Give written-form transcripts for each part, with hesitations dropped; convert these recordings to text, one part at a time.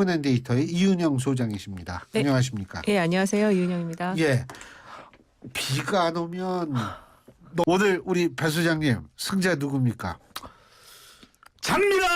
휴먼앤데이터의 이윤영 소장이십니다. 네. 안녕하십니까? 네, 안녕하세요. 이윤영입니다. 예, 비가 안 오면 오늘 우리 배 소장님 승자 누굽니까? 장미란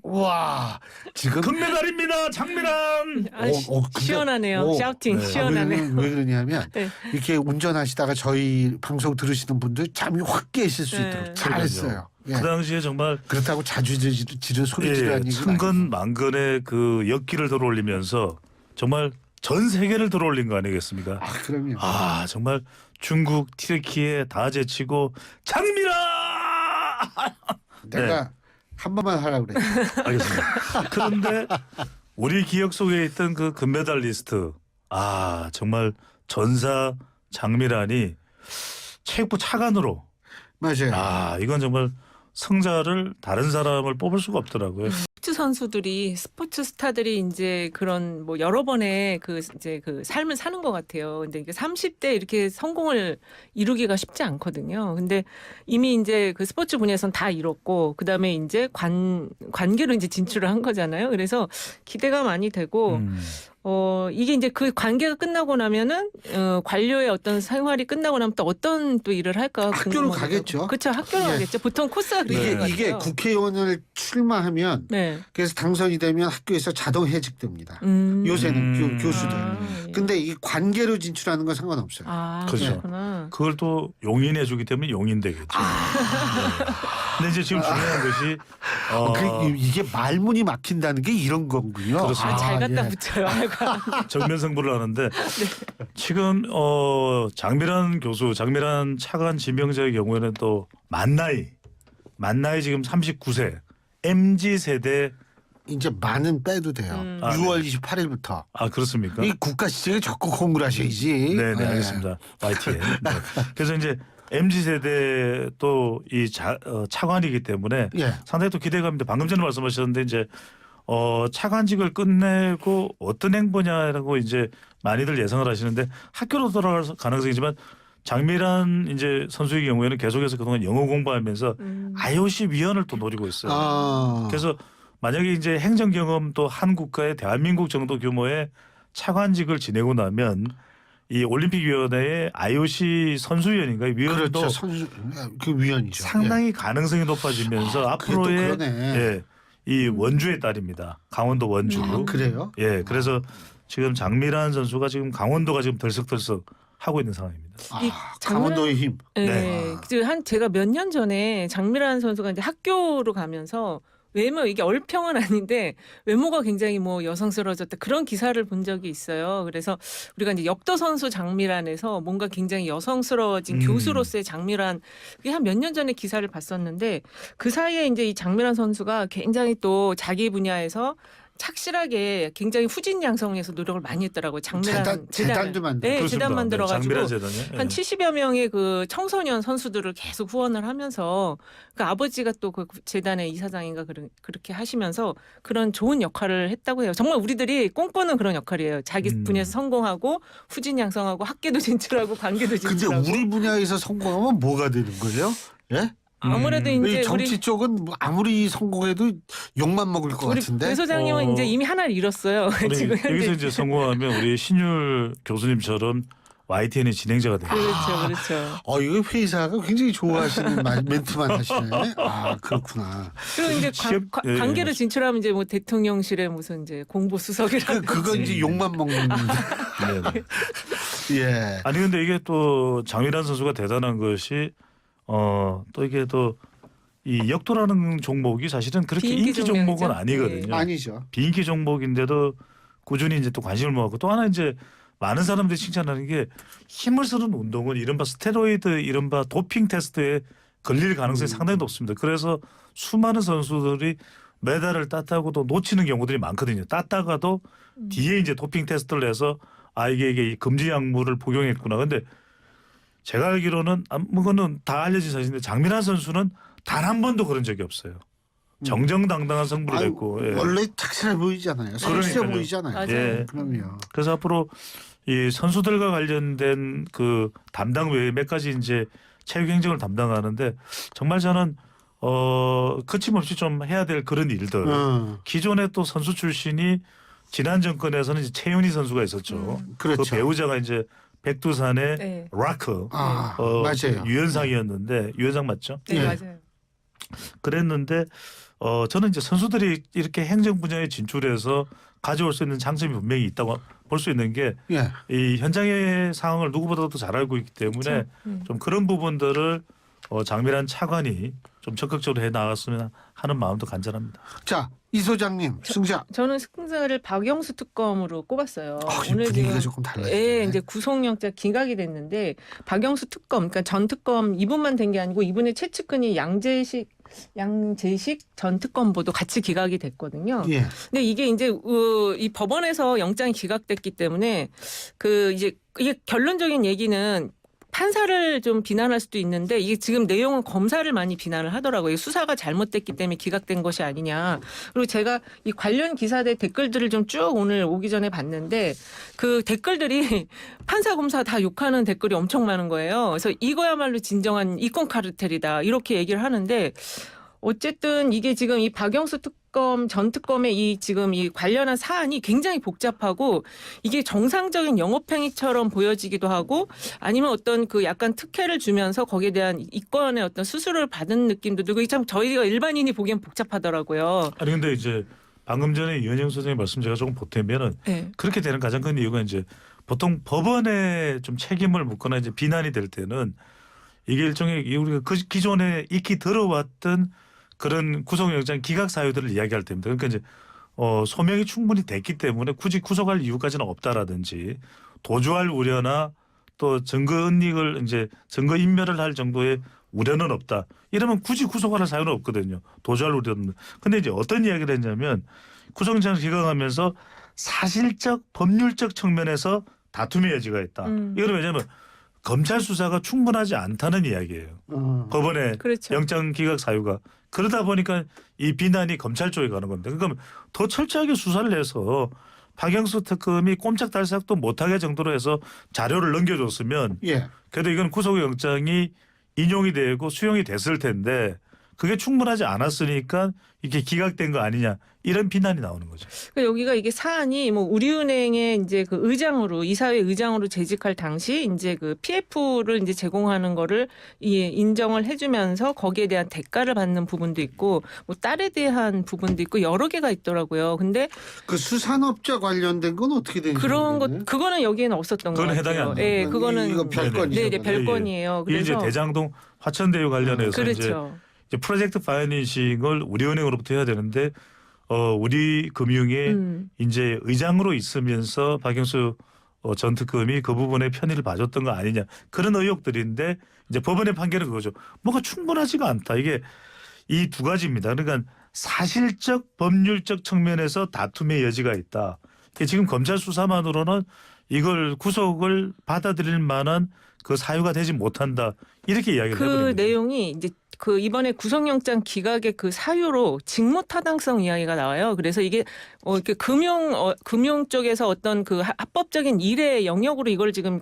와, 지금 금메달입니다. 장미란. 근데- 시원하네요. 샤우팅 네. 시원하네요. 왜 그러냐면 네. 이렇게 운전하시다가 저희 방송 들으시는 분들 잠이 확 깨실 수 네. 있도록 잘했어요. 예. 그 당시에 정말 그렇다고 자주 지르 소리 지르는 얘기가 천건 만건의 그 역기를 들어올리면서 정말 전 세계를 들어올린 거 아니겠습니까? 아, 그럼요. 아 정말 중국, 튀르키예 다 제치고 장미란. 내가 한 번만 하라 그래. 알겠습니다. 그런데 우리 기억 속에 있던 그 금메달리스트 정말 전사 장미란이 체육부 차관으로 맞아요. 이건 정말 성자를 다른 사람을 뽑을 수가 없더라고요. 스포츠 선수들이 스포츠 스타들이 이제 그런 뭐 여러 번의 그 이제 그 삶을 사는 것 같아요. 근데 이게 30대 이렇게 성공을 이루기가 쉽지 않거든요. 근데 이미 이제 그 스포츠 분야에선 다 이뤘고 그다음에 이제 관계로 이제 진출을 한 거잖아요. 그래서 기대가 많이 되고 이게 이제 그 관계가 끝나고 나면은 관료의 어떤 생활이 끝나고 나면 또 어떤 또 일을 할까 학교로 궁금하더라고요. 가겠죠. 그렇죠. 학교로 예. 가겠죠. 보통 코스가 그런 것 이게 같아요. 국회의원을 출마하면 네. 그래서 당선이 되면 학교에서 자동 해직됩니다. 요새는 교수들. 예. 근데 이 관계로 진출하는 건 상관없어요. 그렇죠. 그렇구나. 그걸 또 용인해 주기 때문에 용인 되겠죠. 네. 근데 이제 지금 중요한 것이 이게 말문이 막힌다는 게 이런 거군요. 그렇습니다. 잘 갖다 예. 붙여요. 정면 승부를 하는데 지금 장미란 교수, 장미란 차관 지명자의 경우에는 또 만 나이 지금 39세 MZ 세대. 이제 많은 빼도 돼요. 6월 28일부터. 그렇습니까? 이 국가 시정에 적극 공부를 하셔야지. 네, 예. 알겠습니다. YTN. 네. 그래서 이제 MZ 세대 또 이 차관이기 때문에 예. 상당히 또 기대감인데 방금 전에 말씀하셨는데 이제 차관직을 끝내고 어떤 행보냐라고 이제 많이들 예상을 하시는데 학교로 돌아갈 가능성이지만 장미란 이제 선수의 경우에는 계속해서 그동안 영어 공부하면서 IOC 위원을 또 노리고 있어요. 그래서 만약에 이제 행정 경험 또 한 국가의 대한민국 정도 규모의 차관직을 지내고 나면 이 올림픽위원회의 IOC 선수위원인가 위원도 그렇죠. 선수 그 위원이죠. 상당히 가능성이 높아지면서 그게 또 앞으로의 그러네. 이 원주의 딸입니다. 강원도 원주. 그래요? 그래서 지금 장미란 선수가 지금 강원도가 지금 덜썩덜썩 하고 있는 상황입니다. 강원도의 힘. 네. 제가 몇 년 전에 장미란 선수가 이제 학교로 가면서 외모 이게 얼평은 아닌데 외모가 굉장히 뭐 여성스러워졌다 그런 기사를 본 적이 있어요. 그래서 우리가 이제 역도 선수 장미란에서 뭔가 굉장히 여성스러워진 교수로서의 장미란 그게 한 몇 년 전에 기사를 봤었는데 그 사이에 이제 이 장미란 선수가 굉장히 또 자기 분야에서 착실하게 굉장히 후진양성에서 노력을 많이 했더라고요. 장미란 재단도 만들고. 네, 재단 만들어가지고 장미란 재단이요? 한 70여 명의 그 청소년 선수들을 계속 후원을 하면서 그 아버지가 또 그 재단의 이사장인가 그렇게 하시면서 그런 좋은 역할을 했다고 해요. 정말 우리들이 꿈꾸는 그런 역할이에요. 자기 분야에서 성공하고 후진양성하고 학계도 진출하고 관계도 근데 진출하고. 우리 분야에서 성공하면 뭐가 되는 거예요? 예? 아무래도 이제 이 정치 쪽은 뭐 아무리 성공해도 욕만 먹을 것 우리 같은데. 배 소장님은 이제 이미 하나를 잃었어요. 지금 현재. 여기서 이제 성공하면 우리 신율 교수님처럼 YTN의 진행자가 됩니다. 그렇죠. 이거 회사가 굉장히 좋아하시는 멘트만 하시네. 그렇구나. 그리고 이제 예, 관계를 예. 진출하면 이제 뭐 대통령실에 무슨 이제 공보수석이라든지. 그건 이제 욕만 먹는. 네. 예. 아니 근데 이게 또 장미란 선수가 대단한 것이 또 이게 또 이 역도라는 종목이 사실은 그렇게 인기 종목은 아니거든요. 아니죠. 비인기 종목인데도 꾸준히 이제 또 관심을 모았고 또 하나 이제 많은 사람들이 칭찬하는 게 힘을 쓰는 운동은 이른바 스테로이드, 이른바 도핑 테스트에 걸릴 가능성이 상당히 높습니다. 그래서 수많은 선수들이 메달을 땄다고도 놓치는 경우들이 많거든요. 땄다가도 뒤에 이제 도핑 테스트를 해서 이게 금지 약물을 복용했구나. 근데 제가 알기로는 그거는 다 알려진 사실인데 장미란 선수는 단 한 번도 그런 적이 없어요. 정정당당한 승부를 냈고. 원래 착실해 보이잖아요. 성실해 그러니까요. 보이잖아요. 맞아요. 그럼요. 그래서 앞으로 이 선수들과 관련된 그 담당 외에 몇 가지 이제 체육 행정을 담당하는데 정말 저는 거침없이 좀 해야 될 그런 일들. 기존에 또 선수 출신이 지난 정권에서는 이제 최윤희 선수가 있었죠. 그렇죠. 그 배우자가 이제 백두산의 네. 락커 맞아요. 유현상이었는데 유현상 맞죠? 네, 예. 맞아요. 그랬는데 저는 이제 선수들이 이렇게 행정 분야에 진출해서 가져올 수 있는 장점이 분명히 있다고 볼 수 있는 게 예. 이 현장의 상황을 누구보다도 잘 알고 있기 때문에 좀 그런 부분들을 장미란 차관이 좀 적극적으로 해 나갔으면 하는 마음도 간절합니다. 자, 이 소장님 승자. 저는 승자를 박영수 특검으로 꼽았어요. 분위기가 조금 달라지네. 예, 이제 구속영장 기각이 됐는데 박영수 특검, 그러니까 전 특검 이분만 된 게 아니고 이분의 최측근이 양재식 전 특검보도 같이 기각이 됐거든요. 예. 근데 이게 이제 이 법원에서 영장이 기각됐기 때문에 이제 이게 결론적인 얘기는 판사를 좀 비난할 수도 있는데 이게 지금 내용은 검사를 많이 비난을 하더라고요. 수사가 잘못됐기 때문에 기각된 것이 아니냐. 그리고 제가 이 관련 기사들 댓글들을 좀 쭉 오늘 오기 전에 봤는데 그 댓글들이 판사 검사 다 욕하는 댓글이 엄청 많은 거예요. 그래서 이거야말로 진정한 이권 카르텔이다 이렇게 얘기를 하는데 어쨌든 이게 지금 이 박영수 특검 전 특검의 이 지금 이 관련한 사안이 굉장히 복잡하고 이게 정상적인 영업행위처럼 보여지기도 하고 아니면 어떤 그 약간 특혜를 주면서 거기에 대한 이권의 어떤 수수료를 받은 느낌도 들고 참 저희가 일반인이 보기엔 복잡하더라고요. 아니 근데 이제 방금 전에 이현영 선생님 말씀 제가 조금 보태면은 네. 그렇게 되는 가장 큰 이유가 이제 보통 법원에 좀 책임을 묻거나 이제 비난이 될 때는 이게 일종의 우리가 기존에 익히 들어왔던 그런 구속영장 기각 사유들을 이야기할 때입니다. 그러니까 이제 소명이 충분히 됐기 때문에 굳이 구속할 이유까지는 없다라든지 도주할 우려나 또 증거 은닉을 이제 증거 인멸을 할 정도의 우려는 없다. 이러면 굳이 구속할 사유는 없거든요. 도주할 우려는. 근데 이제 어떤 이야기를 했냐면 구속영장을 기각하면서 사실적 법률적 측면에서 다툼의 여지가 있다. 이거는 왜냐하면 검찰 수사가 충분하지 않다는 이야기예요. 법원의 그렇죠. 영장 기각 사유가. 그러다 보니까 이 비난이 검찰 쪽에 가는 겁니다. 그러니까 더 철저하게 수사를 해서 박영수 특검이 꼼짝달싹도 못하게 정도로 해서 자료를 넘겨줬으면 예. 그래도 이건 구속영장이 인용이 되고 수용이 됐을 텐데 그게 충분하지 않았으니까 이게 기각된 거 아니냐 이런 비난이 나오는 거죠. 그러니까 여기가 이게 사안이 뭐 우리은행의 이제 그 의장으로 이사회 의장으로 재직할 당시 이제 그 PF를 이제 제공하는 거를 인정을 해주면서 거기에 대한 대가를 받는 부분도 있고 뭐 딸에 대한 부분도 있고 여러 개가 있더라고요. 근데 그 수산업자 관련된 건 어떻게 되는지 그런 모르겠네. 것 그거는 여기에는 없었던 것 그건 같아요. 해당이 안 예, 돼요. 그거는 이거 별건이죠. 네, 별건이에요. 이게 이제 그래서 대장동 화천대유 관련해서 그렇죠. 이제 프로젝트 파이낸싱을 우리은행으로부터 해야 되는데 우리 금융이 이제 의장으로 있으면서 박영수 전 특검이 그 부분에 편의를 봐줬던 거 아니냐 그런 의혹들인데 이제 법원의 판결은 그거죠. 뭐가 충분하지가 않다. 이게 이 두 가지입니다. 그러니까 사실적 법률적 측면에서 다툼의 여지가 있다. 지금 검찰 수사만으로는 이걸 구속을 받아들일 만한 그 사유가 되지 못한다. 이렇게 이야기를 그 해버립니다. 내용이 이제 그 이번에 구속영장 기각의 그 사유로 직무타당성 이야기가 나와요. 그래서 이게 이렇게 금융 쪽에서 어떤 그 합법적인 일의 영역으로 이걸 지금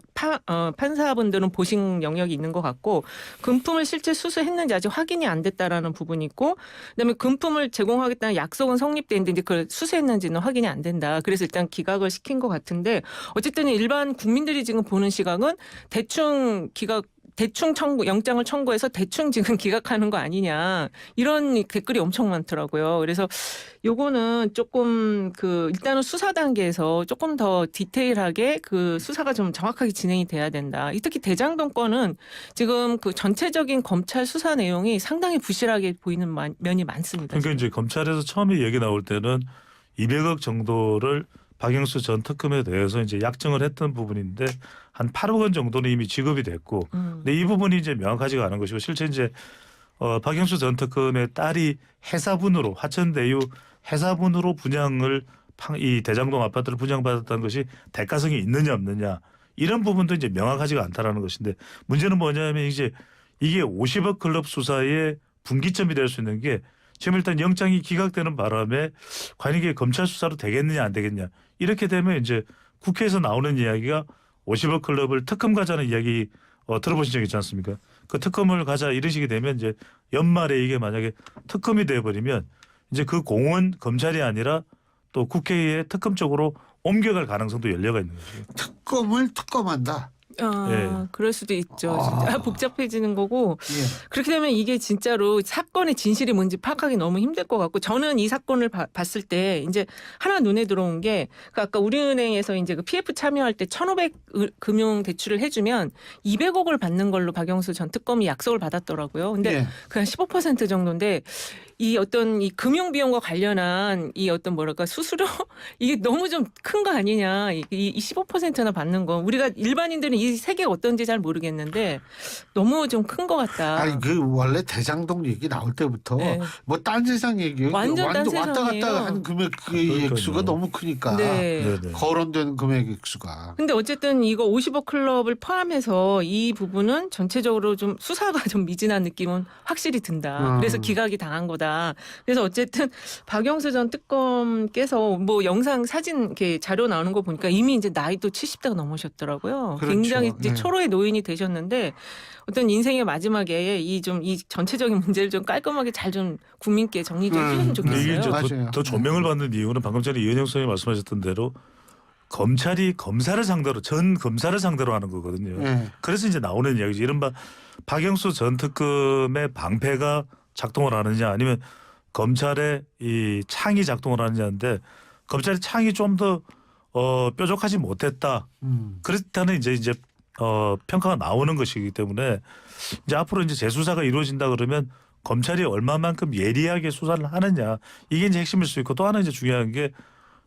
판사분들은 보신 영역이 있는 것 같고 금품을 실제 수수했는지 아직 확인이 안 됐다라는 부분이 있고 그다음에 금품을 제공하겠다는 약속은 성립되는데 이제 그걸 수수했는지는 확인이 안 된다. 그래서 일단 기각을 시킨 것 같은데 어쨌든 일반 국민들이 지금 보는 시각은 대충 영장을 청구해서 대충 지금 기각하는 거 아니냐 이런 댓글이 엄청 많더라고요. 그래서 요거는 조금 일단은 수사 단계에서 조금 더 디테일하게 그 수사가 좀 정확하게 진행이 돼야 된다. 특히 대장동 건은 지금 그 전체적인 검찰 수사 내용이 상당히 부실하게 보이는 면이 많습니다. 그러니까 이제 검찰에서 처음에 얘기 나올 때는 200억 정도를 박영수 전 특검에 대해서 이제 약정을 했던 부분인데 한 8억 원 정도는 이미 지급이 됐고, 근데 이 부분이 이제 명확하지가 않은 것이고 실제 이제 박영수 전 특검의 딸이 회사분으로 화천대유 회사분으로 분양을 이 대장동 아파트를 분양받았다는 것이 대가성이 있느냐 없느냐 이런 부분도 이제 명확하지가 않다라는 것인데 문제는 뭐냐면 이제 이게 50억 클럽 수사의 분기점이 될 수 있는 게 지금 일단 영장이 기각되는 바람에 과연 이게 검찰 수사로 되겠느냐 안 되겠냐 이렇게 되면 이제 국회에서 나오는 이야기가 50억 클럽을 특검 가자는 이야기 들어보신 적 있지 않습니까? 그 특검을 가자 이런 식이 되면 이제 연말에 이게 만약에 특검이 돼버리면 이제 그 공은 검찰이 아니라 또 국회에 특검 쪽으로 옮겨갈 가능성도 열려가 있는 거죠. 특검을 특검한다. 예. 그럴 수도 있죠. 아. 진짜 복잡해지는 거고 예. 그렇게 되면 이게 진짜로 사건의 진실이 뭔지 파악하기 너무 힘들 것 같고 저는 이 사건을 봤을 때 이제 하나 눈에 들어온 게 그 아까 우리은행에서 이제 그 PF 참여할 때 1,500 금융 대출을 해주면 200억을 받는 걸로 박영수 전 특검이 약속을 받았더라고요. 근데 예. 그냥 15% 정도인데 이 어떤 이 금융 비용과 관련한 이 어떤 뭐랄까 수수료 이게 너무 좀 큰 거 아니냐. 이 15%나 받는 거 우리가 일반인들은 이 세계가 어떤지 잘 모르겠는데 너무 좀 큰 것 같다. 아니 그 원래 대장동 얘기 나올 때부터 네. 뭐 딴 세상 얘기예요. 완전 딴 왔다 세상이에요. 갔다 하는 금액 그 그러니까요. 액수가 너무 크니까 네. 네네. 거론되는 금액 액수가. 근데 어쨌든 이거 50억 클럽을 포함해서 이 부분은 전체적으로 좀 수사가 좀 미진한 느낌은 확실히 든다. 그래서 기각이 당한 거다. 그래서 어쨌든 박영수 전 특검께서 뭐 영상 사진 이렇게 자료 나오는 거 보니까 이미 이제 나이도 70대가 넘으셨더라고요. 그렇죠. 굉장히 이제 네. 초로의 노인이 되셨는데 어떤 인생의 마지막에 이 전체적인 문제를 좀 깔끔하게 잘 좀 국민께 정리 좀 해주면 근데 이게 좋겠어요. 이제 맞아요. 더 조명을 받는 이유는 방금 전에 이은영 선생님이 말씀하셨던 대로 검찰이 검사를 상대로 전 검사를 상대로 하는 거거든요. 예. 그래서 이제 나오는 이야기죠. 이른바 박영수 전 특검의 방패가 작동을 하느냐 아니면 검찰의 이 창이 작동을 하느냐인데 검찰의 창이 좀 더 뾰족하지 못했다. 그렇다는 이제 평가가 나오는 것이기 때문에 이제 앞으로 이제 재수사가 이루어진다 그러면 검찰이 얼마만큼 예리하게 수사를 하느냐 이게 이제 핵심일 수 있고 또 하나 이제 중요한 게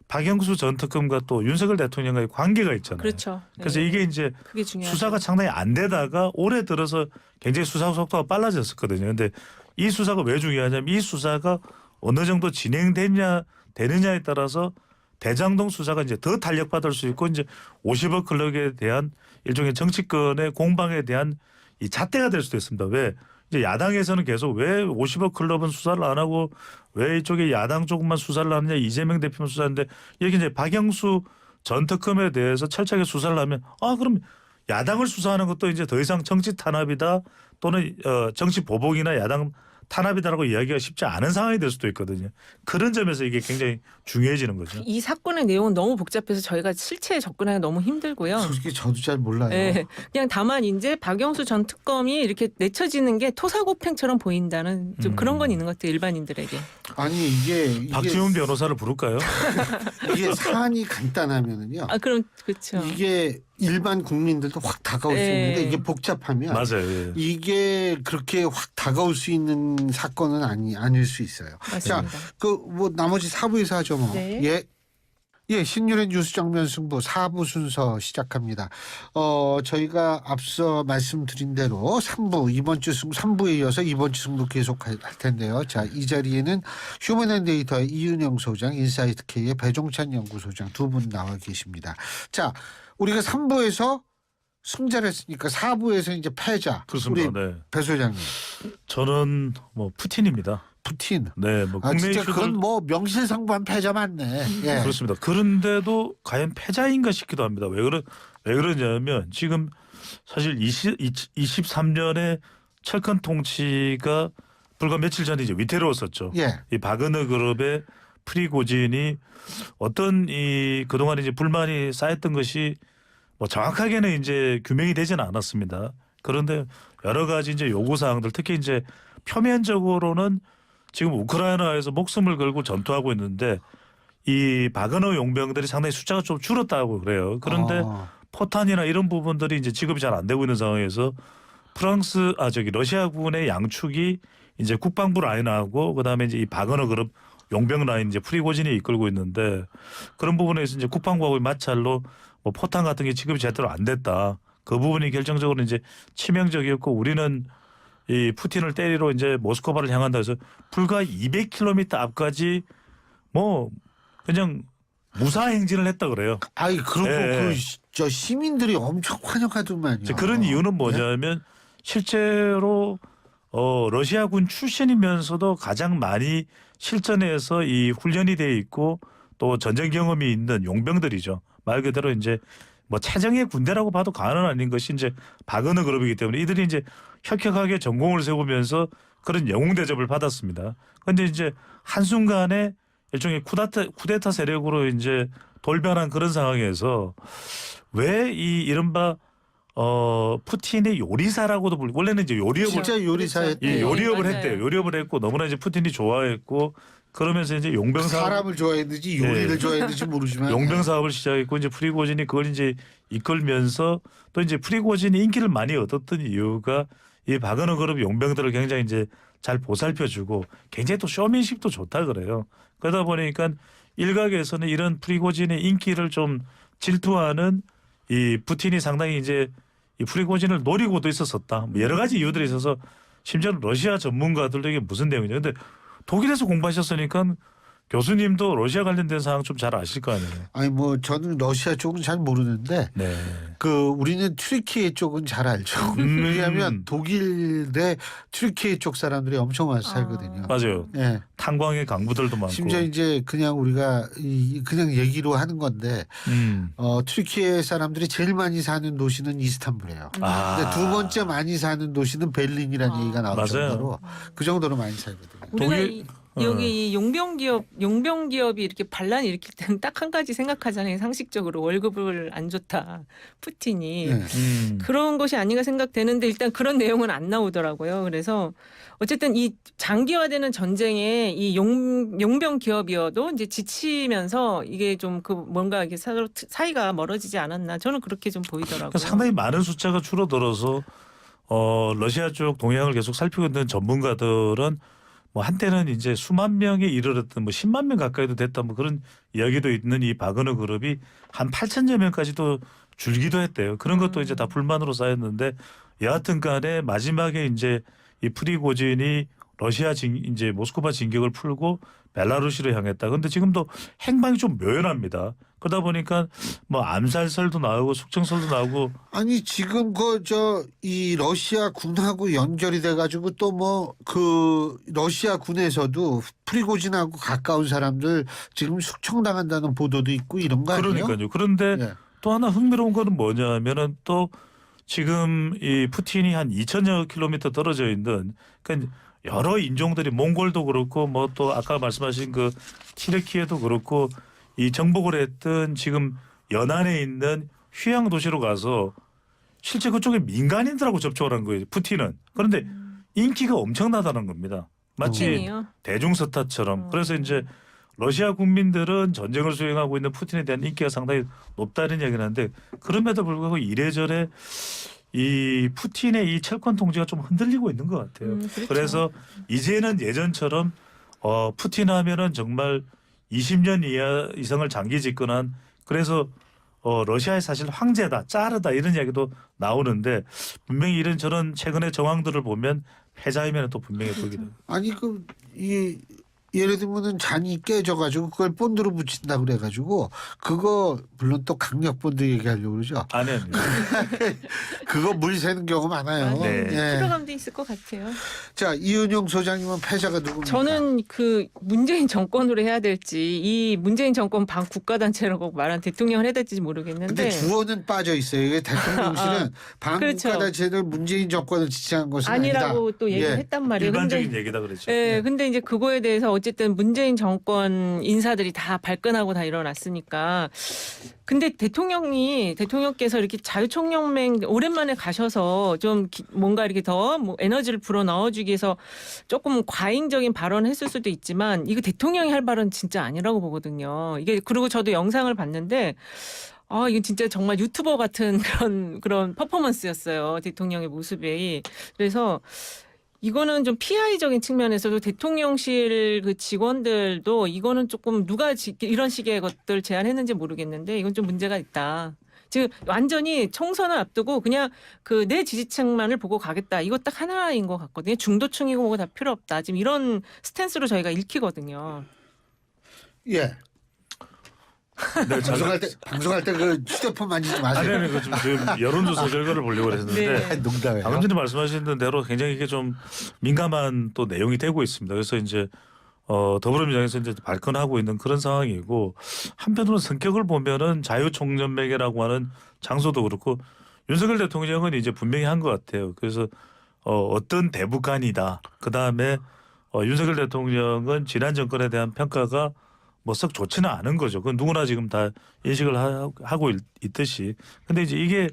박영수 전 특검과 또 윤석열 대통령과의 관계가 있잖아요. 그렇죠. 그래서 네. 이게 이제 그게 중요하죠. 수사가 상당히 안 되다가 올해 들어서 굉장히 수사 속도가 빨라졌었거든요. 근데 이 수사가 왜 중요하냐면 이 수사가 어느 정도 되느냐에 따라서 대장동 수사가 이제 더 탄력받을 수 있고 이제 50억 클럽에 대한 일종의 정치권의 공방에 대한 이 잣대가 될 수도 있습니다. 왜? 이제 야당에서는 계속 왜 50억 클럽은 수사를 안 하고 왜 이쪽에 야당 쪽만 수사를 하느냐 이재명 대표만 수사하는데 여기 이제 박영수 전 특검에 대해서 철저하게 수사를 하면 그럼 야당을 수사하는 것도 이제 더 이상 정치 탄압이다 또는 정치 보복이나 야당 탄압이다라고 이야기가 쉽지 않은 상황이 될 수도 있거든요. 그런 점에서 이게 굉장히 중요해지는 거죠. 이 사건의 내용은 너무 복잡해서 저희가 실체에 접근하기 너무 힘들고요. 솔직히 저도 잘 몰라요. 네, 그냥 다만 이제 박영수 전 특검이 이렇게 내쳐지는 게 토사구팽처럼 보인다는 좀 그런 건 있는 것 같아요. 일반인들에게. 아니 이게 박지훈 변호사를 부를까요? 이게 사안이 간단하면은요. 그럼 그렇죠. 이게 일반 국민들도 확 다가올 수 네. 있는데 이게 복잡하면 맞아요. 예. 이게 그렇게 확 다가올 수 있는 사건은 아닐 수 있어요. 맞습니다. 그 뭐 나머지 4부에서 하죠 뭐. 네. 예, 신윤의 뉴스 정면 승부 4부 순서 시작합니다. 저희가 앞서 말씀드린 대로 3부 이번 주 승부 3부에 이어서 이번 주 승부 계속할 텐데요. 자, 이 자리에는 휴먼앤데이터의 이은영 소장, 인사이트K의 배종찬 연구소장 두 분 나와 계십니다. 자, 우리가 3부에서 승자를 했으니까 4부에서 이제 패자. 그렇습니다. 우리 네. 배 소장님. 저는 뭐 푸틴입니다. 푸틴. 네, 뭐 국내 진짜 이슈들 그건 뭐 명실상부한 패자 맞네. 예. 그렇습니다. 그런데도 과연 패자인가 싶기도 합니다. 왜 그러냐면 지금 사실 23년에 철권 통치가 불과 며칠 전에 이제 위태로웠었죠. 예. 이 바그너 그룹의 프리고진이 어떤 이 그동안 이제 불만이 쌓였던 것이 뭐 정확하게는 이제 규명이 되지는 않았습니다. 그런데 여러 가지 이제 요구 사항들 특히 이제 표면적으로는 지금 우크라이나에서 목숨을 걸고 전투하고 있는데 이 바그너 용병들이 상당히 숫자가 좀 줄었다고 그래요. 그런데 포탄이나 이런 부분들이 이제 지급이 잘 안 되고 있는 상황에서 러시아군의 양축이 이제 국방부 라인하고 그다음에 이제 이 바그너 그룹 용병 라인 이제 프리고진이 이끌고 있는데 그런 부분에서 이제 국방부하고의 마찰로 뭐 포탄 같은 게 지급이 제대로 안 됐다. 그 부분이 결정적으로 이제 치명적이었고 우리는 이 푸틴을 때리러 이제 모스크바를 향한다 해서 불과 200km 앞까지 뭐 그냥 무사 행진을 했다 그래요. 아이 그리고 예. 저 시민들이 엄청 환영하더만요. 그런 이유는 뭐냐면 실제로 러시아군 출신이면서도 가장 많이 실전에서 이 훈련이 돼 있고 또 전쟁 경험이 있는 용병들이죠. 말 그대로 이제 뭐 최정예 군대라고 봐도 과언은 아닌 것이 이제 박은호 그룹이기 때문에 이들이 이제 혁혁하게 전공을 세우면서 그런 영웅 대접을 받았습니다. 그런데 이제 한순간에 일종의 쿠데타 세력으로 이제 돌변한 그런 상황에서 왜 이 이른바 푸틴의 요리사라고도 불리고 원래는 이제 요리업을 진짜 요리사였 예, 요리업을 맞아요. 했대요. 요리업을 했고 너무나 이제 푸틴이 좋아했고 그러면서 이제 용병 사업 사람을 좋아했는지 요리를 예. 좋아했는지 모르지만 용병 사업을 시작했고 이제 프리고진이 그걸 이제 이끌면서 또 이제 프리고진이 인기를 많이 얻었던 이유가 이 박은호 그룹 용병들을 굉장히 이제 잘 보살펴주고 굉장히 또 쇼맨십도 좋다 그래요. 그러다 보니까 일각에서는 이런 프리고진의 인기를 좀 질투하는 이 푸틴이 상당히 이제 이 프리고진을 노리고도 있었었다. 뭐 여러 가지 이유들이 있어서 심지어는 러시아 전문가들도 이게 무슨 내용이냐. 근데 독일에서 공부하셨으니까 교수님도 러시아 관련된 사항 좀 잘 아실 거 아니에요. 아니 뭐 저는 러시아 쪽은 잘 모르는데 네. 그 우리는 튀르키예 쪽은 잘 알죠. 왜냐하면 독일 내 튀르키예 쪽 사람들이 엄청 와서 살거든요. 맞아요. 예. 탄광의 강부들도 많고. 심지어 이제 그냥 우리가 그냥 얘기로 하는 건데 튀르키예 사람들이 제일 많이 사는 도시는 이스탄불이에요. 아. 근데 두 번째 많이 사는 도시는 베를린이라는 얘기가 나올 맞아요. 정도로 그 정도로 많이 살거든요. 우리가 독일- 여기 이 용병 기업이 이렇게 반란 일으킬 때는 딱 한 가지 생각하잖아요. 상식적으로 월급을 안 좋다. 푸틴이. 네. 그런 것이 아닌가 생각되는데 일단 그런 내용은 안 나오더라고요. 그래서 어쨌든 이 장기화되는 전쟁에 이 용병 기업이어도 이제 지치면서 이게 좀 그 뭔가 이게 서로 사이가 멀어지지 않았나 저는 그렇게 좀 보이더라고요. 그러니까 상당히 많은 숫자가 줄어들어서 러시아 쪽 동향을 계속 살피고 있는 전문가들은 뭐 한때는 이제 수만 명에 이르렀던 뭐 10만 명 가까이도 됐다 뭐 그런 이야기도 있는 이 박은호 그룹이 한 8천여 명까지도 줄기도 했대요. 그런 것도 이제 다 불만으로 쌓였는데 여하튼 간에 마지막에 이제 이 프리고진이 러시아 이제 모스크바 진격을 풀고 벨라루시로 향했다. 그런데 지금도 행방이 좀 묘연합니다. 그러다 보니까 뭐 암살설도 나오고 숙청설도 나오고 아니 지금 이 러시아 군하고 연결이 돼가지고 또 뭐 그 러시아 군에서도 프리고진하고 가까운 사람들 지금 숙청당한다는 보도도 있고 이런 거 아니에요? 그러니까요. 그런데 예. 또 하나 흥미로운 거는 뭐냐면은 또 지금 이 푸틴이 한 2천여 킬로미터 떨어져 있는 그러니까 여러 인종들이 몽골도 그렇고 뭐 또 아까 말씀하신 그 튀르키예도 그렇고 이 정복을 했던 지금 연안에 있는 휴양 도시로 가서 실제 그쪽에 민간인들하고 접촉을 한 거예요. 푸틴은. 그런데 인기가 엄청나다는 겁니다. 마치 푸틴이요? 대중스타처럼. 그래서 이제 러시아 국민들은 전쟁을 수행하고 있는 푸틴에 대한 인기가 상당히 높다는 이야기를 하는데 그럼에도 불구하고 이래저래 이 푸틴의 이 철권 통제가 좀 흔들리고 있는 것 같아요. 그렇죠. 그래서 이제는 예전처럼 푸틴 하면은 정말 20년 이상을 장기 집권한 그래서 러시아의 사실 황제다, 짜르다 이런 이야기도 나오는데 분명히 이런 저런 최근의 정황들을 보면 패자이면 또 분명히 보이게 됩니다. 아니 예를 들면은 잔이 깨져가지고 그걸 본드로 붙인다 그래가지고 그거 물론 또 강력 본드 얘기하려고 그러죠. 아니요. 그거 물 새는 경우 많아요. 네. 예. 필요감도 있을 것 같아요. 자 이은용 소장님은 패자가 누굽니까? 저는 그 문재인 정권으로 해야 될지 이 문재인 정권 반 국가단체라고 말한 대통령을 해야 될지 모르겠는데 근데 주어는 빠져 있어요. 이게 대통령실은 그렇죠. 반국가단체를 문재인 정권을 지지한 것은 아니라고 아니다. 또 얘기를 예. 했단 말이에요. 일반적인 근데 얘기다 그랬죠. 예, 근데 이제 그거에 대해서 어쨌든 문재인 정권 인사들이 다 발끈하고 다 일어났으니까. 근데 대통령께서 이렇게 자유총연맹 오랜만에 가셔서 좀 뭔가 이렇게 더 뭐 에너지를 불어 넣어주기 위해서 조금 과잉적인 발언을 했을 수도 있지만 이거 대통령이 할 발언은 진짜 아니라고 보거든요. 이게 그리고 저도 영상을 봤는데 이건 진짜 정말 유튜버 같은 그런 퍼포먼스였어요. 대통령의 모습이. 그래서 이거는 좀 PI적인 측면에서도 대통령실 그 직원들도 이거는 조금 누가 이런 식의 것들 제안했는지 모르겠는데 이건 좀 문제가 있다. 지금 완전히 총선을 앞두고 그냥 그 내 지지층만을 보고 가겠다. 이거 딱 하나인 것 같거든요. 중도층이고 뭐고 다 필요 없다. 지금 이런 스탠스로 저희가 읽히거든요. 예. 네, 방송할 때 그 휴대폰 만지지 마세요. 아니 지금 여론조사 결과를 보려고 했는데 네. 농담이에요. 방금 전에 말씀하신 대로 굉장히 이게 좀 민감한 또 내용이 되고 있습니다. 그래서 이제 더불어민주당에서 이제 발끈하고 있는 그런 상황이고 한편으로는 성격을 보면은 자유총연맹회라고 하는 장소도 그렇고 윤석열 대통령은 이제 분명히 한 것 같아요. 그래서 어떤 대북한이다. 그 다음에 윤석열 대통령은 지난 정권에 대한 평가가 뭐 썩 좋지는 않은 거죠. 그건 누구나 지금 다 인식을 하고 있듯이. 근데 이제 이게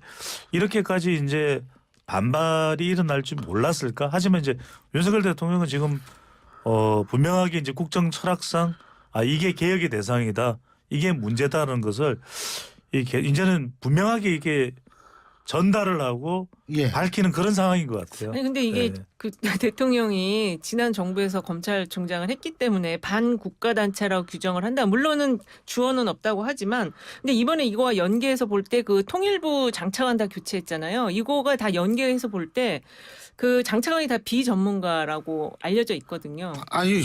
이렇게까지 이제 반발이 일어날 줄 몰랐을까? 하지만 이제 윤석열 대통령은 지금 분명하게 이제 국정 철학상 이게 개혁의 대상이다. 이게 문제다라는 것을 이제는 분명하게 이게 전달을 하고 예. 밝히는 그런 상황인 것 같아요. 아니 근데 이게 네. 그 대통령이 지난 정부에서 검찰총장을 했기 때문에 반국가 단체라고 규정을 한다. 물론은 주어는 없다고 하지만 근데 이번에 이거와 연계해서 볼 때 그 통일부 장차관 다 교체했잖아요. 이거가 다 연계해서 볼 때 그 장차관이 다 비전문가라고 알려져 있거든요. 아니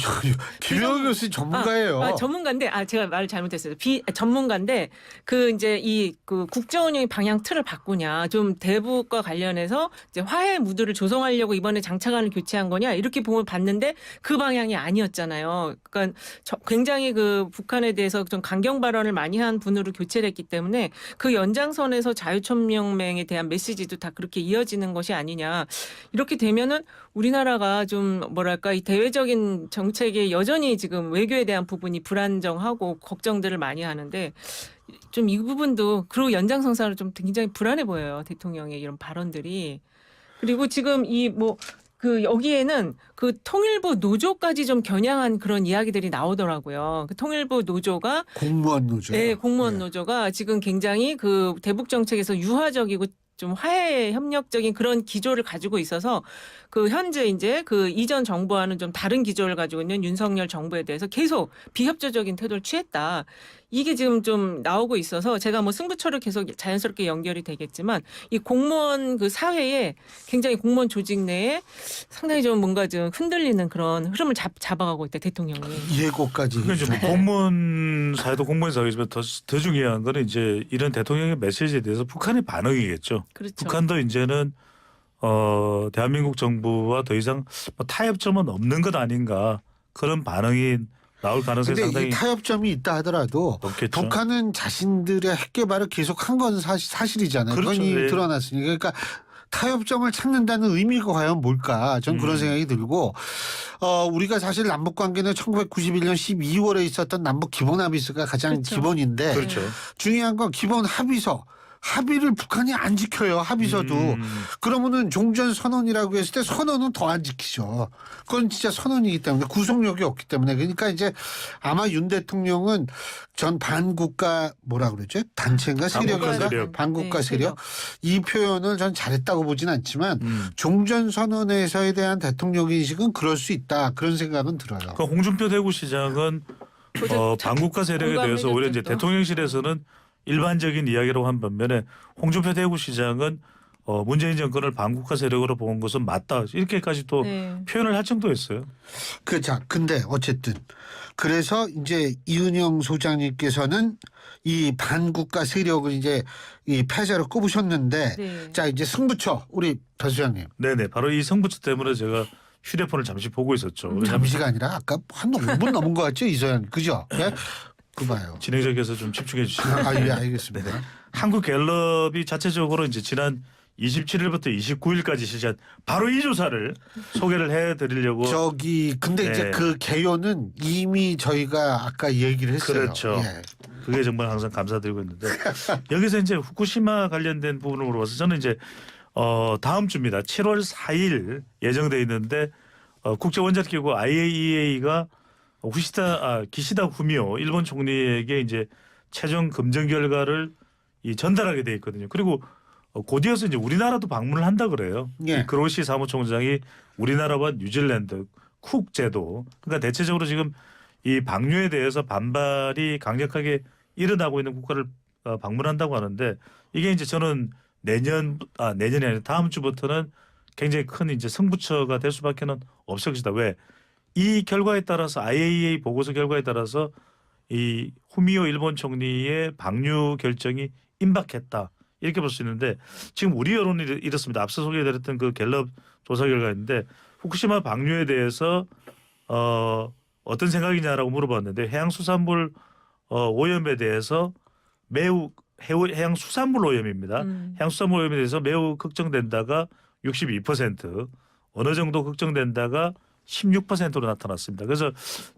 김영호 교수 전문가예요. 전문가인데 제가 말을 잘못했어요. 전문가인데 그 이제 그 국정운영의 방향 틀을 바꾸냐, 좀 대북과 관련해서 이제 화해 무드를 조성하려고 이번에 장차관을 교체한 거냐 이렇게 보면 봤는데 그 방향이 아니었잖아요. 그러니까 굉장히 그 북한에 대해서 좀 강경 발언을 많이 한 분으로 교체를 했기 때문에 그 연장선에서 자유총연맹에 대한 메시지도 다 그렇게 이어지는 것이 아니냐. 이렇게 되면은 우리나라가 좀 뭐랄까 이 대외적인 정책에 여전히 지금 외교에 대한 부분이 불안정하고 걱정들을 많이 하는데 좀 이 부분도 그리고 연장선상으로 좀 굉장히 불안해 보여요. 대통령의 이런 발언들이. 그리고 지금 그 여기에는 그 통일부 노조까지 좀 겨냥한 그런 이야기들이 나오더라고요. 그 통일부 노조가 공무원 노조. 네, 공무원 노조가 지금 굉장히 그 대북 정책에서 유화적이고 좀 화해 협력적인 그런 기조를 가지고 있어서 그 현재 이제 그 이전 정부와는 좀 다른 기조를 가지고 있는 윤석열 정부에 대해서 계속 비협조적인 태도를 취했다. 이게 지금 좀 나오고 있어서 제가 뭐 승부처를 계속 자연스럽게 연결이 되겠지만 이 공무원 그 사회에 굉장히 공무원 조직 내에 상당히 좀 뭔가 좀 흔들리는 그런 흐름을 잡아가고 있다 대통령이. 예고까지. 그러니까 이제 뭐 공무원 사회도 공무원 사회지만 더 중요한 거는 이제 이런 대통령의 메시지에 대해서 북한의 반응이겠죠. 그렇죠. 북한도 이제는 대한민국 정부와 더 이상 뭐 타협점은 없는 것 아닌가 그런 반응이 나올 가능성이 근데 상당히 이 타협점이 있다 하더라도 높겠죠. 북한은 자신들의 핵 개발을 계속한 건 사실이잖아요. 그렇죠. 그건 이미 네. 드러났으니까. 그러니까 타협점을 찾는다는 의미가 과연 뭘까? 전 그런 생각이 들고 우리가 사실 남북 관계는 1991년 12월에 있었던 남북 기본 합의서가 가장 그렇죠. 기본인데 그렇죠. 중요한 건 기본 합의를 북한이 안 지켜요. 합의서도. 그러면은 종전선언이라고 했을 때 선언은 더 안 지키죠. 그건 진짜 선언이기 때문에 구속력이 없기 때문에. 그러니까 이제 아마 윤 대통령은 전 반국가 뭐라 그러죠? 단체인가 세력인가? 세력. 반국가 네, 세력. 이 표현을 전 잘했다고 보진 않지만 종전선언에서에 대한 대통령 인식은 그럴 수 있다. 그런 생각은 들어요. 그러니까 홍준표 대구시장은 반국가 세력에 대해서 오히려 이제 공감해줬죠. 대통령실에서는 일반적인 이야기라고 한 반면에 홍준표 대구시장은 문재인 정권을 반국가 세력으로 본 것은 맞다 이렇게까지 또 네. 표현을 할 정도였어요. 근데 어쨌든 그래서 이제 이은영 소장님께서는 이 반국가 세력을 이제 이 패자로 꼽으셨는데 네. 자 이제 승부처 우리 배 소장님. 네네 바로 이 성부처 때문에 제가 휴대폰을 잠시 보고 있었죠. 왜냐하면 잠시가 아니라 아까 한 5분 넘은 것 같죠 이소연 그죠? 예? 그 봐요. 진행자께서 좀 집중해 주시면 예 알겠습니다. 한국갤럽이 자체적으로 이제 지난 27일부터 29일까지 실시한 바로 이 조사를 소개를 해드리려고. 근데 네. 이제 그 개요는 이미 저희가 아까 얘기를 했어요. 그렇죠. 예. 그게 정말 항상 감사드리고 있는데 여기서 이제 후쿠시마 관련된 부분을 물어봐서 저는 이제 다음 주입니다. 7월 4일 예정돼 있는데 국제원자력기구 IAEA가 기시다 후미오 일본 총리에게 이제 최종 검증 결과를 전달하게 돼 있거든요. 그리고 곧이어서 이제 우리나라도 방문을 한다 그래요. 예. 이 그로시 사무총장이 우리나라와 뉴질랜드 쿡 제도 그러니까 대체적으로 지금 이 방류에 대해서 반발이 강력하게 일어나고 있는 국가를 방문한다고 하는데 이게 이제 저는 내년이 아니라 다음 주부터는 굉장히 큰 이제 승부처가 될 수밖에는 없을 것이다. 왜? 이 결과에 따라서 IAEA 보고서 결과에 따라서 이 후미오 일본 총리의 방류 결정이 임박했다. 이렇게 볼 수 있는데 지금 우리 여론이 이렇습니다. 앞서 소개해드렸던 그 갤럽 조사 결과인데 후쿠시마 방류에 대해서 어떤 생각이냐라고 물어봤는데 해양수산물 오염에 대해서 매우 해양수산물 오염입니다. 해양수산물 오염에 대해서 매우 걱정된다가 62%, 어느 정도 걱정된다가 16%로 나타났습니다. 그래서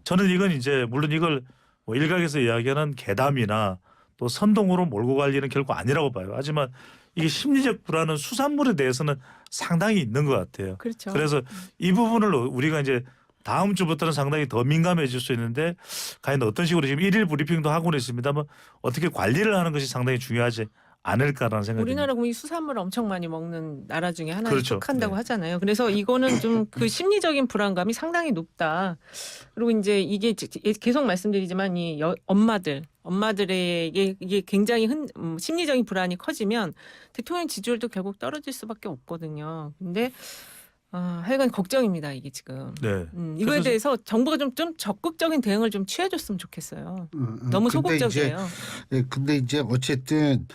저는 이건 이제 물론 이걸 뭐 일각에서 이야기하는 괴담이나 또 선동으로 몰고 갈 일은 결코 아니라고 봐요. 하지만 이게 심리적 불안은 수산물에 대해서는 상당히 있는 것 같아요. 그렇죠. 그래서 이 부분을 우리가 이제 다음 주부터는 상당히 더 민감해질 수 있는데 과연 어떤 식으로 지금 일일 브리핑도 하고는 있습니다만 어떻게 관리를 하는 것이 상당히 중요하지 않을까라는 생각이 우리나라 듭니다. 국민이 수산물을 엄청 많이 먹는 나라 중에 하나에 그렇죠. 속한다고 네. 하잖아요. 그래서 이거는 좀 그 심리적인 불안감이 상당히 높다. 그리고 이제 이게 계속 말씀드리지만 이 엄마들에게 이게 굉장히 심리적인 불안이 커지면 대통령 지지율도 결국 떨어질 수밖에 없거든요. 근데 하여간 걱정입니다. 이게 지금. 네. 이거에 그래서 대해서 정부가 좀 적극적인 대응을 좀 취해줬으면 좋겠어요. 너무 근데 소극적이에요. 근데 이제 어쨌든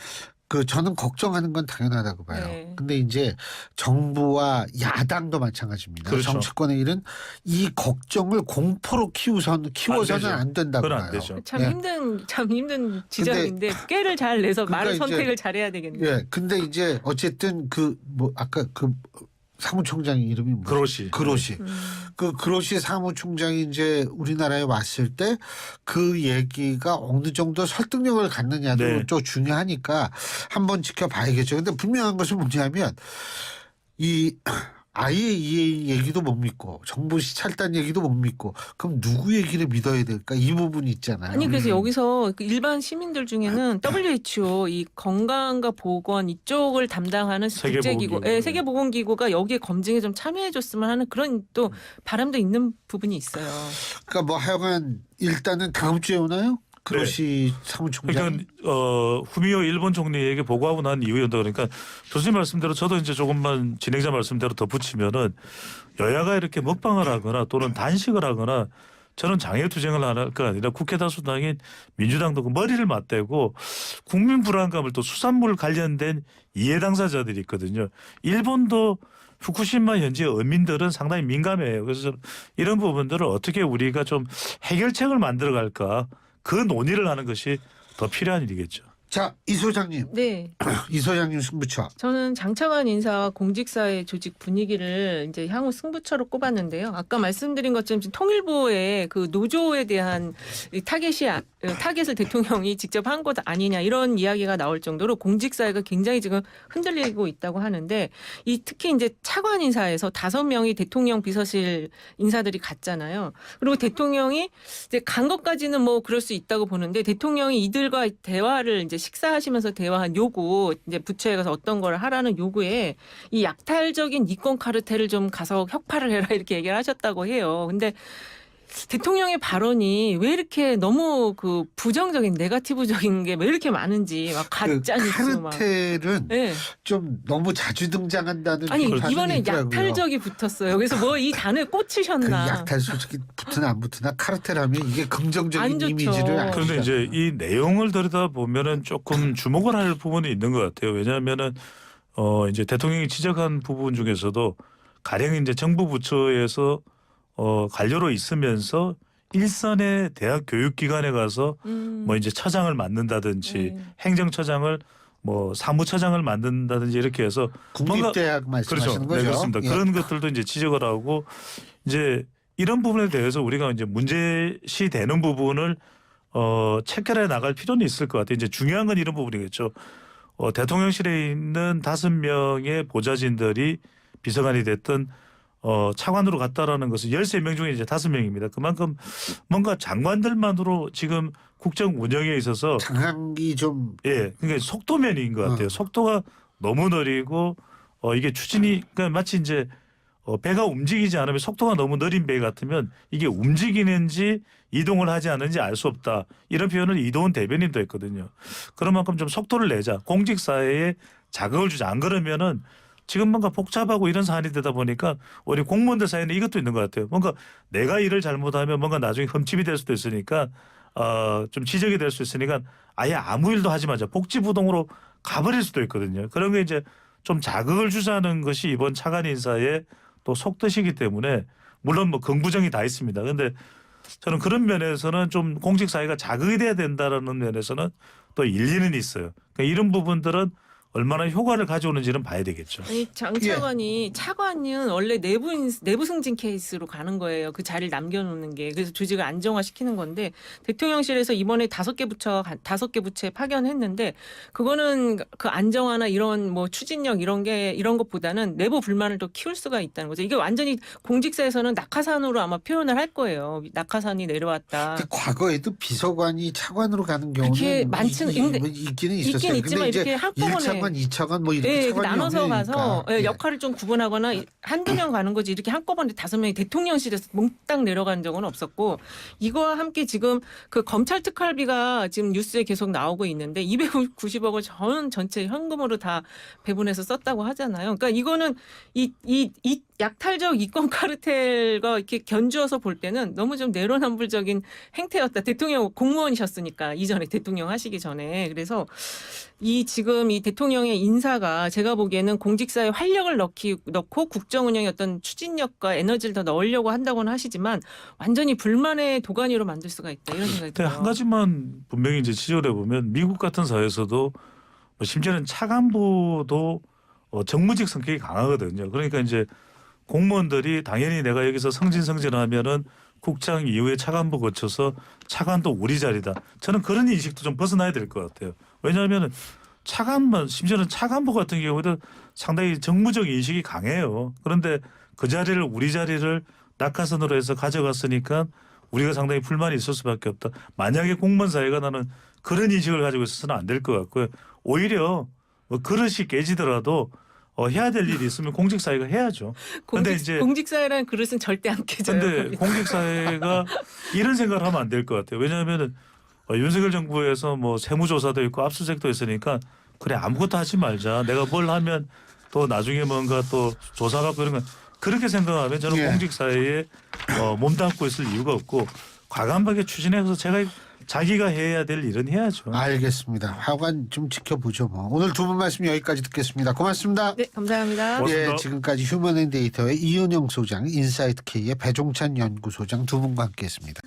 저는 걱정하는 건 당연하다고 봐요. 네. 근데 이제 정부와 야당도 마찬가지입니다. 그렇죠. 정치권의 일은 이 걱정을 공포로 키워서는 되죠. 안 된다고 그건 봐요. 안 되죠. 참 예. 힘든 지점인데 꾀를 잘 내서 그러니까 말을 이제- 선택을 잘해야 되겠네요. 예. 근데 이제 어쨌든 아까 사무총장 이름이 뭐죠? 그로시. 그로시. 그로시 사무총장이 이제 우리나라에 왔을 때 그 얘기가 어느 정도 설득력을 갖느냐도 네. 또 중요하니까 한번 지켜봐야겠죠. 근데 분명한 것은 뭐냐면 아예 이 얘기도 못 믿고 정부 시찰단 얘기도 못 믿고 그럼 누구 얘기를 믿어야 될까? 이 부분이 있잖아요. 아니 그래서 여기서 그 일반 시민들 중에는 WHO 이 건강과 보건 이쪽을 담당하는 국제기구, 세계보건기구. 세계보건기구가 여기에 검증에 좀 참여해줬으면 하는 그런 또 바람도 있는 부분이 있어요. 그러니까 뭐 하여간 일단은 다음 주에 오나요? 그로시 사무총장. 그러니까 후미오 일본 총리에게 보고하고 난 이후였다. 그러니까 교수님 말씀대로 저도 이제 조금만 진행자 말씀대로 덧붙이면은 여야가 이렇게 먹방을 하거나 또는 단식을 하거나 저는 장애투쟁을 할까 아니라 국회 다수당인 민주당도 그 머리를 맞대고 국민 불안감을 또 수산물 관련된 이해 당사자들이 있거든요. 일본도 후쿠시마 현지 어민들은 상당히 민감해요. 그래서 이런 부분들을 어떻게 우리가 좀 해결책을 만들어 갈까 그 논의를 하는 것이 더 필요한 일이겠죠. 자, 이 소장님. 네. 이 소장님 승부처. 저는 장차관 인사와 공직사회 조직 분위기를 이제 향후 승부처로 꼽았는데요. 아까 말씀드린 것처럼 지금 통일부의 그 노조에 대한 타겟을 대통령이 직접 한 것 아니냐 이런 이야기가 나올 정도로 공직사회가 굉장히 지금 흔들리고 있다고 하는데 특히 이제 차관 인사에서 5명이 대통령 비서실 인사들이 갔잖아요. 그리고 대통령이 이제 간 것까지는 뭐 그럴 수 있다고 보는데 대통령이 이들과 대화를 이제 식사하시면서 대화한 요구, 이제 부처에 가서 어떤 걸 하라는 요구에 이 약탈적인 이권 카르텔을 좀 가서 혁파를 해라 이렇게 얘기를 하셨다고 해요. 근데 대통령의 발언이 왜 이렇게 너무 그 부정적인 네거티브적인 게 왜 이렇게 많은지 막 가짜 뉴스 막. 카르텔은 네. 좀 너무 자주 등장한다는 아니 비판이 이번에 있더라고요. 약탈적이 붙었어요. 그래서 뭐 이 단어에 꽂히셨나? 약탈 솔직히 붙으나 안 붙으나 카르텔하면 이게 안 긍정적인 좋죠. 이미지를 안 그런데 이제 이 내용을 들여다 보면은 조금 주목을 할 부분이 있는 것 같아요. 왜냐하면은 이제 대통령이 지적한 부분 중에서도 가령 이제 정부 부처에서 관료로 있으면서 일선의 대학 교육기관에 가서 뭐 이제 처장을 맡는다든지 네. 행정처장을 뭐 사무처장을 만든다든지 이렇게 해서 국립대학 그렇죠. 말씀하시는 거죠. 네, 그렇습니다. 예. 그런 것들도 이제 지적을 하고 이제 이런 부분에 대해서 우리가 이제 문제시 되는 부분을 체결해 나갈 필요는 있을 것 같아요. 이제 중요한 건 이런 부분이겠죠. 대통령실에 있는 5명의 보좌진들이 비서관이 됐던 차관으로 갔다라는 것은 13명 중에 이제 5명입니다. 그만큼 뭔가 장관들만으로 지금 국정 운영에 있어서 장악이 좀 그러니까 속도면인 것 같아요. 속도가 너무 느리고 이게 추진이 그러니까 마치 이제 배가 움직이지 않으면 속도가 너무 느린 배 같으면 이게 움직이는지 이동을 하지 않는지 알 수 없다. 이런 표현을 이도훈 대변인도 했거든요. 그런 만큼 좀 속도를 내자. 공직 사회에 자극을 주자. 안 그러면은 지금 뭔가 복잡하고 이런 사안이 되다 보니까 우리 공무원들 사이에는 이것도 있는 것 같아요. 뭔가 내가 일을 잘못하면 뭔가 나중에 흠집이 될 수도 있으니까 좀 지적이 될 수 있으니까 아예 아무 일도 하지 마자. 복지부동으로 가버릴 수도 있거든요. 그런 게 이제 좀 자극을 주자는 것이 이번 차관 인사의 또 속뜻이기 때문에 물론 뭐 긍부정이 다 있습니다. 그런데 저는 그런 면에서는 좀 공직 사회가 자극이 돼야 된다라는 면에서는 또 일리는 있어요. 그러니까 이런 부분들은 얼마나 효과를 가져오는지는 봐야 되겠죠. 아니 장 차관이 차관은 원래 내부 승진 케이스로 가는 거예요. 그 자리를 남겨놓는 게 그래서 조직을 안정화시키는 건데 대통령실에서 이번에 5개 부처에 파견했는데 그거는 그 안정화나 이런 뭐 추진력 이런 것보다는 내부 불만을 더 키울 수가 있다는 거죠. 이게 완전히 공직사에서는 낙하산으로 아마 표현을 할 거예요. 낙하산이 내려왔다. 근데 과거에도 비서관이 차관으로 가는 경우는 그렇게 많지는 있기는 있었어요. 있긴 있지만 근데 이렇게 한꺼번에 1차관, 2차관 뭐 이렇게 차관이 나눠서 가서 없으니까. 예. 역할을 좀 구분하거나 한두 명 가는 거지 이렇게 한꺼번에 5명이 대통령실에서 몽땅 내려간 적은 없었고 이거와 함께 지금 그 검찰 특활비가 지금 뉴스에 계속 나오고 있는데 290억을 전체 현금으로 다 배분해서 썼다고 하잖아요. 그러니까 이거는 이 약탈적 이권 카르텔과 이렇게 견주어서 볼 때는 너무 좀 내로남불적인 행태였다. 대통령 공무원이셨으니까 이전에 대통령 하시기 전에 그래서 지금 이 대통령의 인사가 제가 보기에는 공직사에 활력을 넣고 국정 운영의 어떤 추진력과 에너지를 더 넣으려고 한다고는 하시지만 완전히 불만의 도가니로 만들 수가 있다 이런 생각이 근데 들어요. 한 가지만 분명히 이제 지적을 해보면 미국 같은 사회에서도 뭐 심지어는 차관부도 정무직 성격이 강하거든요. 그러니까 이제 공무원들이 당연히 내가 여기서 승진하면은 국장 이후에 차관부 거쳐서 차관도 우리 자리다. 저는 그런 인식도 좀 벗어나야 될 것 같아요. 왜냐하면 차관만 심지어는 차관부 같은 경우에도 상당히 정무적 인식이 강해요. 그런데 그 자리를 우리 자리를 낙하산으로 해서 가져갔으니까 우리가 상당히 불만이 있을 수밖에 없다. 만약에 공무원 사회가 나는 그런 인식을 가지고 있어서는 안 될 것 같고요. 오히려 뭐 그릇이 깨지더라도 해야 될 일이 있으면 공직 사회가 해야죠. 근데 이제 공직사회라는 그릇은 절대 안 깨져요. 근데 공직 사회가 이런 생각을 하면 안 될 것 같아요. 왜냐하면은 윤석열 정부에서 뭐 세무조사도 있고 압수수색도 있으니까 그래 아무것도 하지 말자. 내가 뭘 하면 또 나중에 뭔가 또 조사받고 이런 건 그렇게 생각하면 저는 예. 공직 사회에 몸담고 있을 이유가 없고 과감하게 추진해서 자기가 해야 될 일은 해야죠. 알겠습니다. 하여간 좀 지켜보죠. 뭐. 오늘 두 분 말씀 여기까지 듣겠습니다. 고맙습니다. 네, 감사합니다. 고맙습니다. 예, 지금까지 휴먼앤데이터의 이은영 소장, 인사이트K의 배종찬 연구소장 두 분과 함께했습니다.